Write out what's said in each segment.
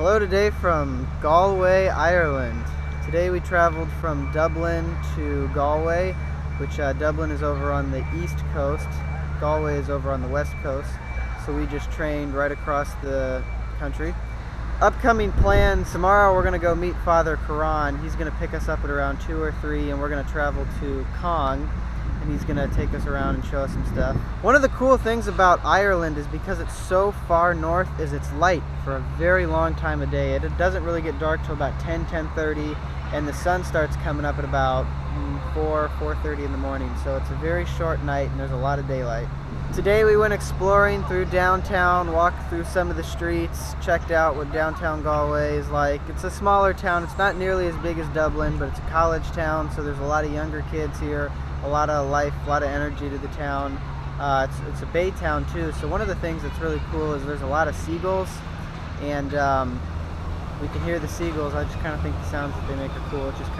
Hello today from Galway, Ireland. Today we traveled from Dublin to Galway, which Dublin is over on the east coast, Galway is over on the west coast, so we just trained right across the country. Upcoming plans, tomorrow we're going to go meet Father Karan. He's going to pick us up at around 2 or 3 and we're going to travel to Cong, and he's going to take us around and show us some stuff. One of the cool things about Ireland is because it's so far north is it's light for a very long time of day. It doesn't really get dark till about 10:30, and the sun starts coming up at about 4:30 in the morning, so it's a very short night and there's a lot of daylight. Today we went exploring through downtown, walked through some of the streets, checked out what downtown Galway is like. It's a smaller town, it's not nearly as big as Dublin, but it's a college town, so there's a lot of younger kids here, a lot of life, a lot of energy to the town. It's a bay town too, so one of the things that's really cool is there's a lot of seagulls, and we can hear the seagulls. I just kind of think the sounds that they make are cool. It just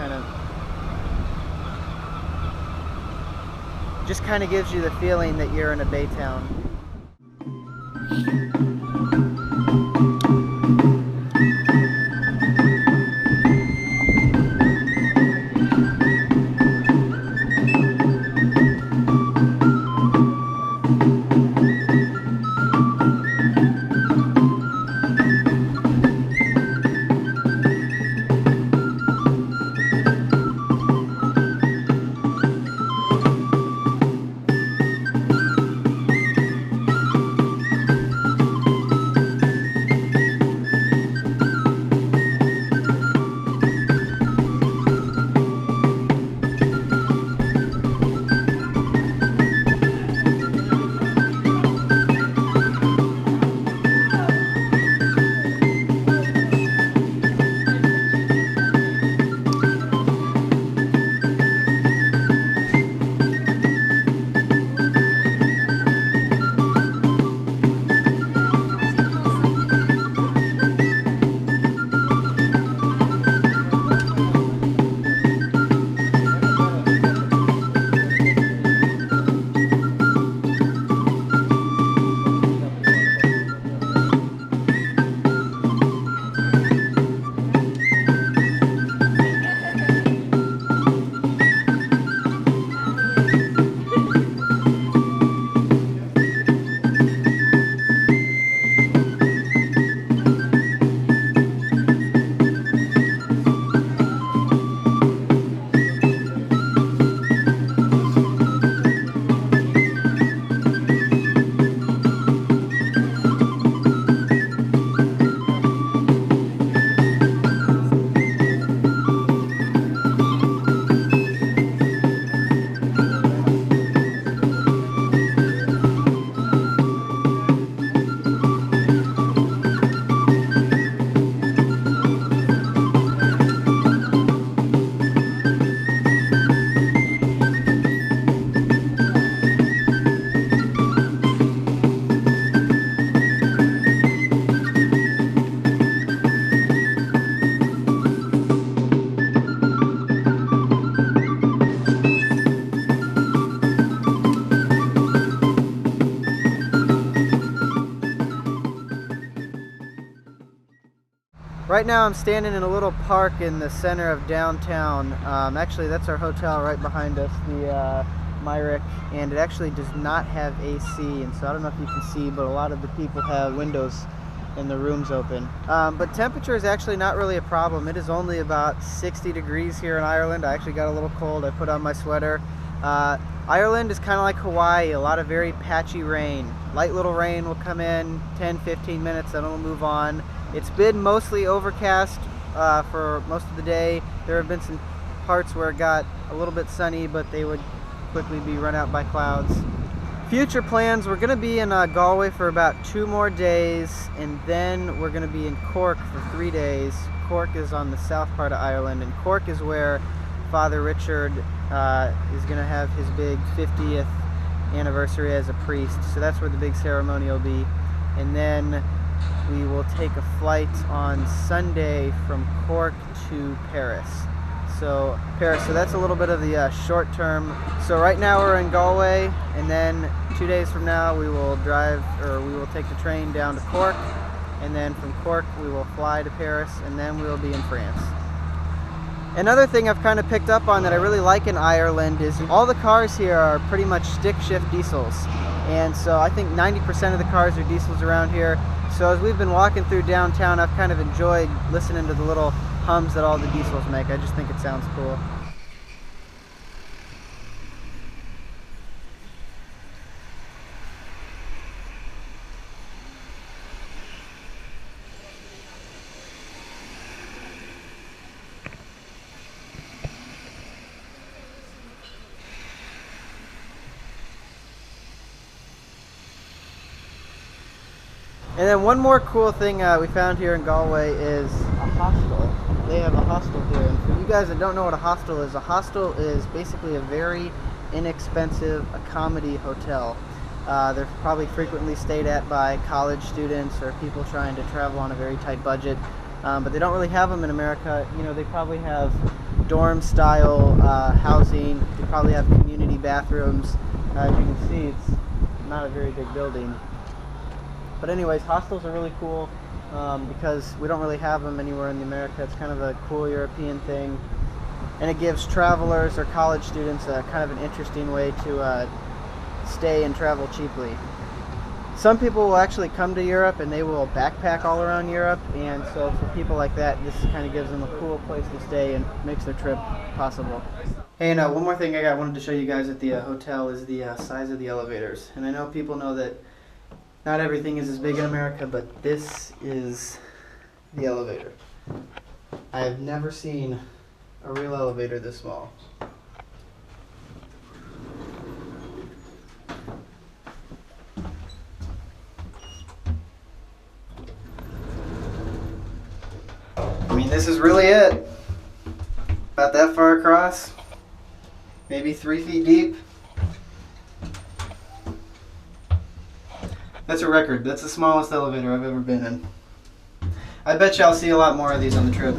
kind of gives you the feeling that you're in a bay town. Right now I'm standing in a little park in the center of downtown. Actually, that's our hotel right behind us, the Myrick, and it actually does not have AC, and so I don't know if you can see, but a lot of the people have windows in the rooms open. But temperature is actually not really a problem. It is only about 60 degrees here in Ireland. I actually got a little cold. I put on my sweater. Ireland is kind of like Hawaii, a lot of very patchy rain. Light little rain will come in 10-15 minutes, then it'll move on. It's been mostly overcast for most of the day. There have been some parts where it got a little bit sunny, but they would quickly be run out by clouds. Future plans, we're going to be in Galway for about 2 more days, and then we're going to be in Cork for 3 days. Cork is on the south part of Ireland, and Cork is where Father Richard is going to have his big 50th anniversary as a priest. So that's where the big ceremony will be. And then we will take a flight on Sunday from Cork to Paris. So that's a little bit of the short term. So right now we're in Galway, and then 2 days from now we will take the train down to Cork, and then from Cork we will fly to Paris, and then we will be in France. Another thing I've kind of picked up on that I really like in Ireland is all the cars here are pretty much stick shift diesels. And so I think 90% of the cars are diesels around here. So as we've been walking through downtown, I've kind of enjoyed listening to the little hums that all the diesels make. I just think it sounds cool. And then one more cool thing we found here in Galway is a hostel. They have a hostel here. And for you guys that don't know what a hostel is basically a very inexpensive accommodation hotel. They're probably frequently stayed at by college students or people trying to travel on a very tight budget. But they don't really have them in America. You know, they probably have dorm style housing. They probably have community bathrooms. As you can see, it's not a very big building. But anyways, hostels are really cool because we don't really have them anywhere in America. It's kind of a cool European thing, and it gives travelers or college students a kind of an interesting way to stay and travel cheaply. Some people will actually come to Europe and they will backpack all around Europe, and so for people like that, this kind of gives them a cool place to stay and makes their trip possible. Hey, and one more thing I wanted to show you guys at the hotel is the size of the elevators. And I know people know that not everything is as big in America, but this is the elevator. I have never seen a real elevator this small. I mean, this is really it. About that far across, maybe 3 feet deep. That's a record. That's the smallest elevator I've ever been in. I bet you I'll see a lot more of these on the trip.